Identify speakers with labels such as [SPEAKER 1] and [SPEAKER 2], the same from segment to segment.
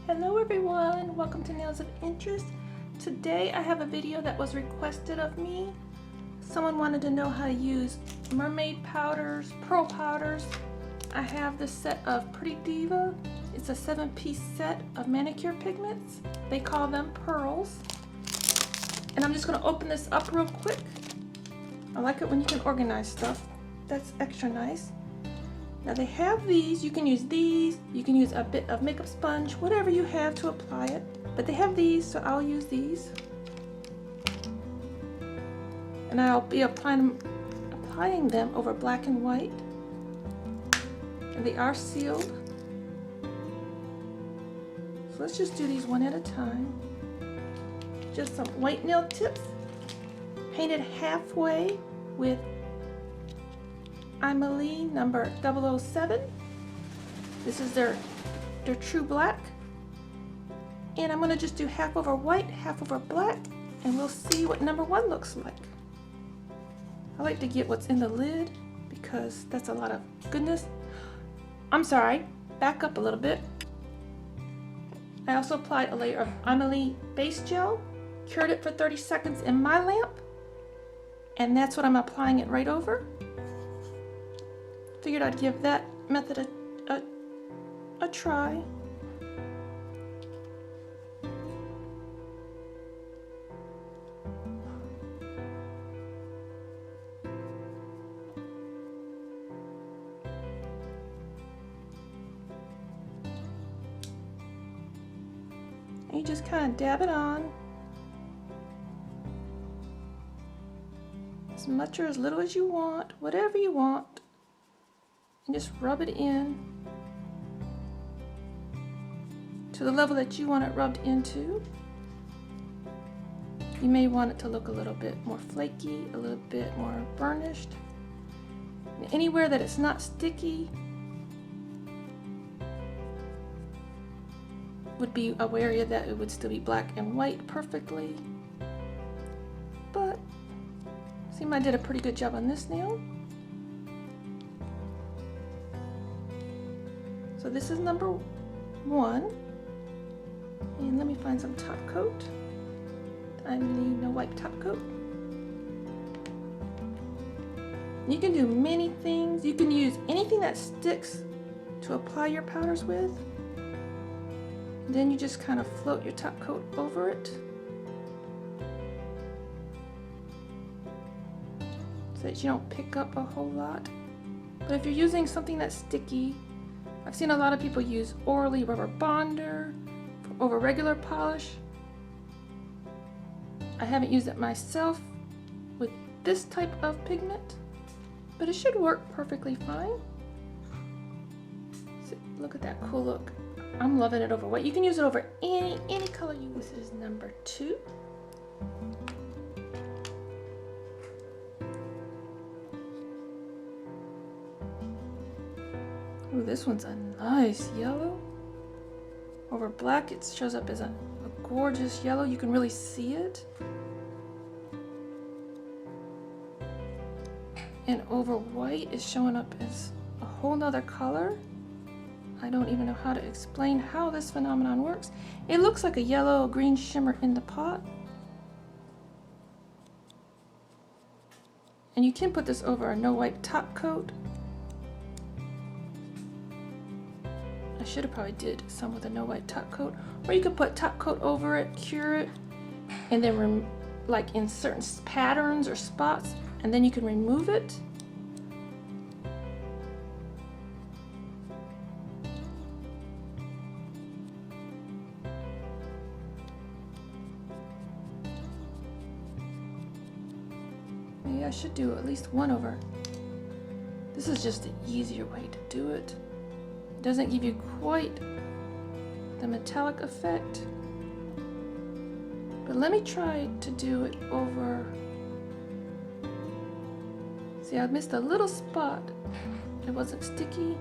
[SPEAKER 1] Hello everyone, welcome to Nails of Interest. Today I have a video that was requested of me. Someone wanted to know how to use mermaid powders, pearl powders. I have this set of Pretty Diva. It's a 7-piece set of manicure pigments. They call them pearls. And I'm just going to open this up real quick. I like it when you can organize stuff. That's extra nice. Now they have these, you can use a bit of makeup sponge, whatever you have to apply it. But they have these, so I'll use these. And I'll be applying them over black and white. And they are sealed. So let's just do these one at a time. Just some white nail tips, painted halfway with Aimeili number 007. This is their true black. And I'm going to just do half over white, half over black, and we'll see what number 1 looks like. I like to get what's in the lid because that's a lot of goodness. I'm sorry, back up a little bit. I also applied a layer of Aimeili base gel, cured it for 30 seconds in my lamp, and that's what I'm applying it right over. Figured I'd give that method a try. And you just kind of dab it on. As much or as little as you want, whatever you want. And just rub it in to the level that you want it rubbed into. You may want it to look a little bit more flaky, a little bit more burnished. And anywhere that it's not sticky would be a area that it would still be black and white perfectly. But seems I did a pretty good job on this nail. So this is number 1, and let me find some top coat. I need no wipe top coat. You can do many things. You can use anything that sticks to apply your powders with. And then you just kind of float your top coat over it so that you don't pick up a whole lot. But if you're using something that's sticky, I've seen a lot of people use Orly Rubber Bonder over regular polish. I haven't used it myself with this type of pigment, but it should work perfectly fine. So look at that cool look. I'm loving it over white. You can use it over any color you use. This is number 2. Ooh, this one's a nice yellow. Over black, it shows up as a gorgeous yellow. You can really see it. And over white is showing up as a whole nother color. I don't even know how to explain how this phenomenon works. It looks like a yellow green shimmer in the pot. And you can put this over a no wipe top coat. I should have probably did some with a no wipe top coat, or you could put top coat over it, cure it, and then like in certain patterns or spots, and then you can remove it. Maybe I should do at least one over. This is just the easier way to do it. Doesn't give you quite the metallic effect, but let me try to do it over. See, I missed a little spot. It wasn't sticky.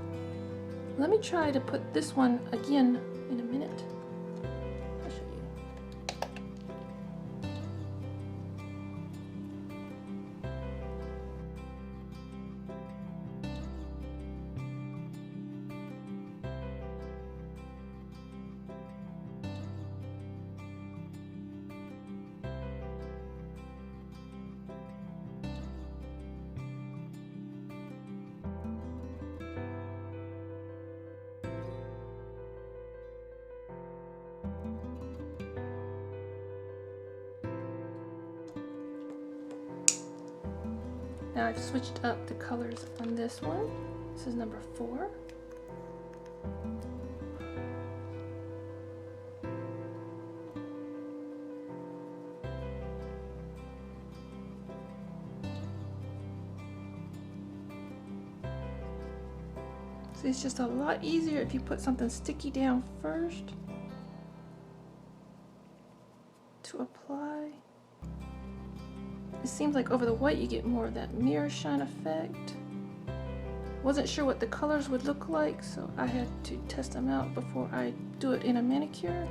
[SPEAKER 1] Let me try to put this one again in a minute. I'll show you. Now I've switched up the colors on this one. This is number 4. See, it's just a lot easier if you put something sticky down first to apply. It seems like over the white you get more of that mirror shine effect. Wasn't sure what the colors would look like, so I had to test them out before I do it in a manicure.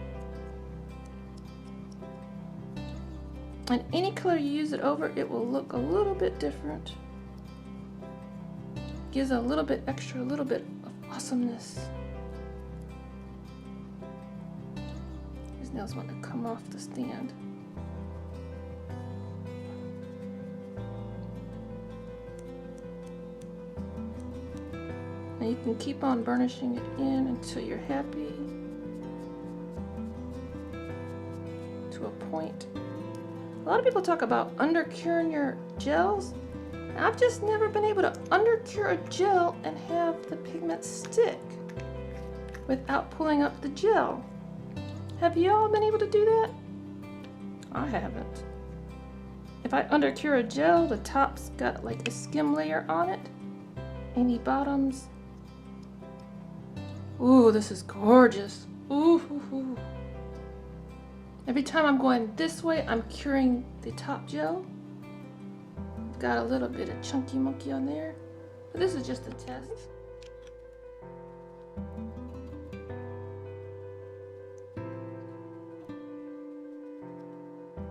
[SPEAKER 1] And any color you use it over, it will look a little bit different. Gives a little bit extra, a little bit of awesomeness. These nails want to come off the stand. And you can keep on burnishing it in until you're happy. To a point. A lot of people talk about undercuring your gels. I've just never been able to undercure a gel and have the pigment stick without pulling up the gel. Have you all been able to do that? I haven't. If I undercure a gel, the top's got like a skim layer on it. Any bottoms. Ooh, this is gorgeous. Ooh, ooh, ooh. Every time I'm going this way, I'm curing the top gel. Got a little bit of chunky monkey on there, but this is just a test.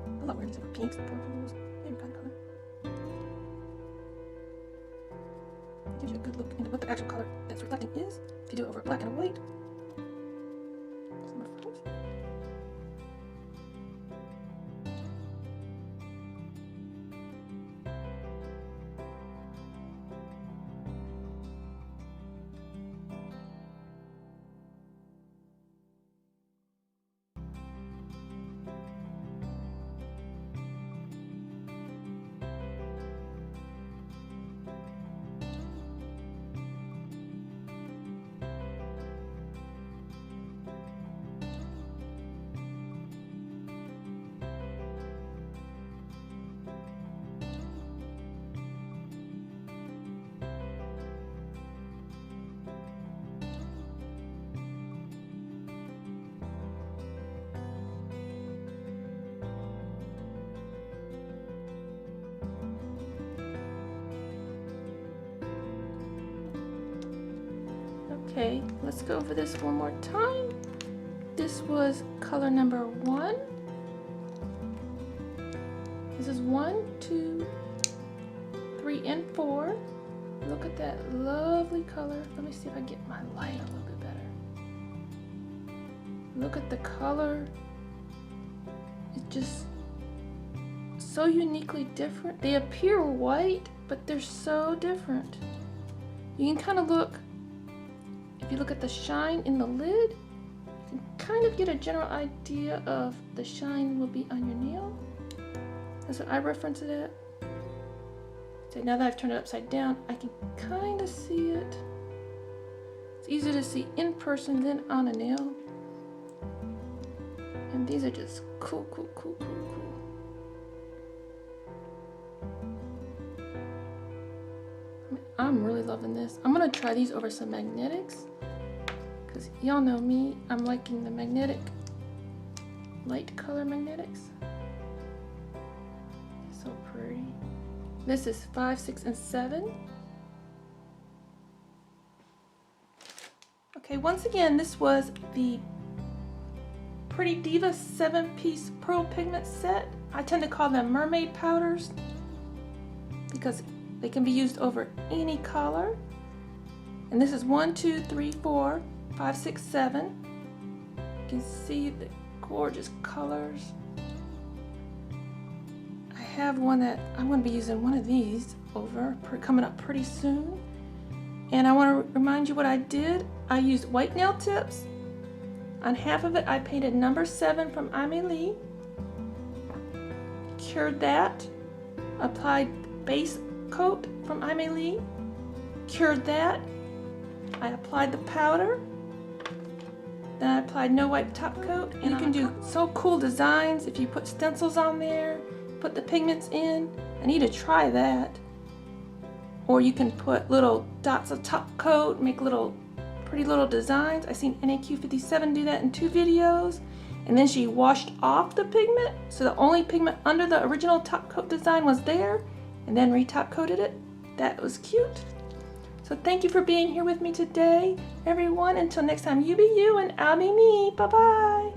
[SPEAKER 1] I love wearing these pinks, purples, every kind of color. It gives you a good look into what the actual color that's reflecting is. If you do it over black and white. Okay, let's go over this one more time. This was color number 1. This is 1, 2, 3, and 4. Look at that lovely color. Let me see if I get my light a little bit better. Look at the color. It's just so uniquely different. They appear white, but they're so different. You can kind of look, if you look at the shine in the lid, you can kind of get a general idea of the shine will be on your nail. That's what I reference it at. So now that I've turned it upside down, I can kind of see it. It's easier to see in person than on a nail. And these are just cool, cool, cool, cool, cool. I'm really loving this. I'm gonna try these over some magnetics, because y'all know me, I'm liking the magnetic, light color magnetics. So pretty. This is 5, 6, and 7. Okay, once again, this was the Pretty Diva 7-piece Pro Pigment set. I tend to call them Mermaid powders because they can be used over any color. And this is 1, 2, 3, 4, 5, 6, 7. You can see the gorgeous colors. I have one that I'm going to be using one of these over, coming up pretty soon. And I want to remind you what I did. I used white nail tips. On half of it I painted number 7 from Aimeili. Cured that. Applied base coat from Aimeili. Cured that. I applied the powder. Then I applied no wipe top coat. And you can do so cool designs if you put stencils on there, put the pigments in. I need to try that. Or you can put little dots of top coat, make little pretty little designs. I've seen NAQ57 do that in 2 videos. And then she washed off the pigment, so the only pigment under the original top coat design was there, and then re-top coated it. That was cute. So thank you for being here with me today, everyone. Until next time, you be you and I'll be me. Bye-bye.